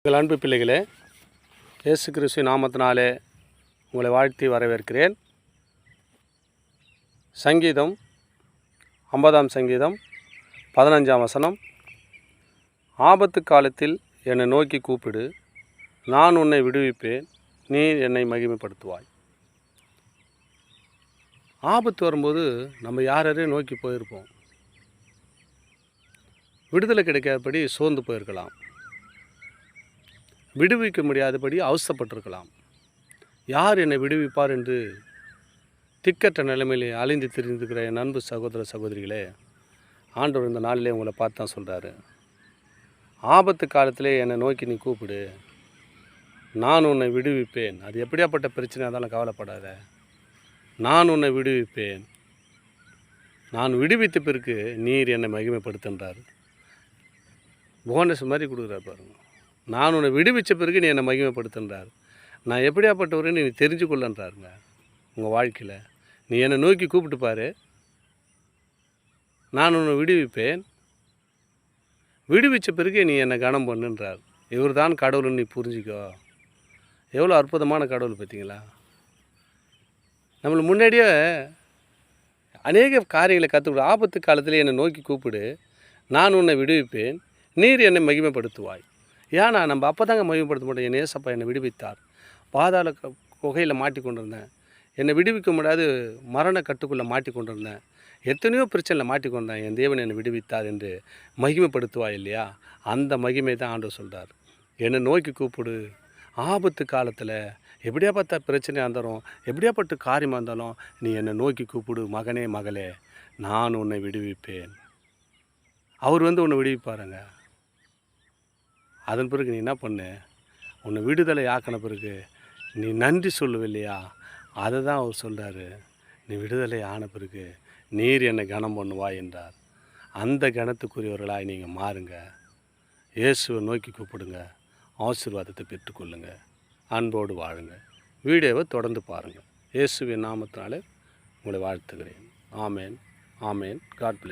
எங்கள் அன்பு பிள்ளைகளே, இயேசு கிறிஸ்து நாமத்தினாலே உங்களை வாழ்த்தி வரவேற்கிறேன். சங்கீதம் 50ஆம் சங்கீதம் 15ஆம் வசனம். ஆபத்து காலத்தில் என்னை நோக்கி கூப்பிடு, நான் உன்னை விடுவிப்பேன், நீ என்னை மகிமைப்படுத்துவாய். ஆபத்து வரும்போது நம்ம யாரையும் நோக்கி போயிருப்போம். விடுதலை கிடைக்காதபடி சோர்ந்து போயிருக்கலாம். விடுவிக்க முடியாதபடி அவசரப்பட்டிருக்கலாம். யார் என்னை விடுவிப்பார் என்று திக்கற்ற நிலைமையிலே அலைந்து திரிந்திருக்கிற என் அன்பு சகோதர சகோதரிகளே, ஆண்டவர் இந்த நாளிலே உங்களை பார்த்து தான் சொல்கிறாரு. ஆபத்து காலத்திலே என்னை நோக்கி நீ கூப்பிடு, நான் உன்னை விடுவிப்பேன். அது எப்படியாப்பட்ட பிரச்சனை இருந்தாலும் கவலைப்படாத, நான் உன்னை விடுவிப்பேன். நான் விடுவித்த பிறகு நீர் என்னை மகிமைப்படுத்துன்றார். போனஸ் மாதிரி கொடுக்குறாரு பாருங்க. நான் உன்னை விடுவித்த பிறகு நீ என்னை மகிமைப்படுத்துன்றார். நான் எப்படியாப்பட்டவருன்னு நீ தெரிஞ்சு கொள்ளன்றாருங்க. உங்கள் வாழ்க்கையில் நீ என்னை நோக்கி கூப்பிட்டு பாரு, நான் உன்னை விடுவிப்பேன். விடுவித்த பிறகு நீ என்னை கனம் பண்ணுன்றார். இவர் தான் கடவுள்னு நீ புரிஞ்சிக்கோ. எவ்வளோ அற்புதமான கடவுள் பார்த்தீங்களா? நம்மளுக்கு முன்னாடியே அநேக காரியங்களை கற்றுக்கிடு. ஆபத்து காலத்தில் என்னை நோக்கி கூப்பிடு, நான் உன்னை விடுவிப்பேன், நீர் என்னை மகிமைப்படுத்துவாய். ஏன்னா நம்ம அப்போ தாங்க மகிமைப்படுத்த மாட்டோம். என் ஏசப்பா என்னை விடுவித்தார். பாதாள குகையில் மாட்டிக்கொண்டிருந்தேன். என்னை விடுவிக்க முடியாது மரண கட்டுக்குள்ளே மாட்டிக்கொண்டிருந்தேன். எத்தனையோ பிரச்சனையில் மாட்டிக்கொண்டேன். என் தேவன் என்னை விடுவித்தார் என்று மகிமைப்படுத்துவாய் இல்லையா? அந்த மகிமை தான் ஆண்டவர் சொல்கிறார். என்னை நோக்கி கூப்பிடு. ஆபத்து காலத்தில் எப்படியாப்பட்ட பிரச்சனையாக இருந்தாலும், எப்படியாப்பட்ட காரியமாக இருந்தாலும் நீ என்னை நோக்கி கூப்பிடு. மகனே மகளே, நான் உன்னை விடுவிப்பேன். அவர் உன்னை விடுவிப்பாருங்க. அதன் பிறகு நீ என்ன பண்ணு, உன்னை விடுதலை ஆக்கின பிறகு நீ நன்றி சொல்லுவ இல்லையா? அதை தான் அவர் சொல்கிறாரு. நீ விடுதலை ஆன பிறகு நீர் என்னை கனம் பண்ணுவாய் என்றார். அந்த கனத்துக்குரியவர்களாய் நீங்கள் மாறுங்க. இயேசுவை நோக்கி கூப்பிடுங்க. ஆசீர்வாதத்தை பெற்றுக்கொள்ளுங்க. அன்போடு வாழுங்க. வீடியோவை தொடர்ந்து பாருங்கள். இயேசுவின் நாமத்தினாலே உங்களை வாழ்த்துகிறேன். ஆமேன், ஆமேன். God plus.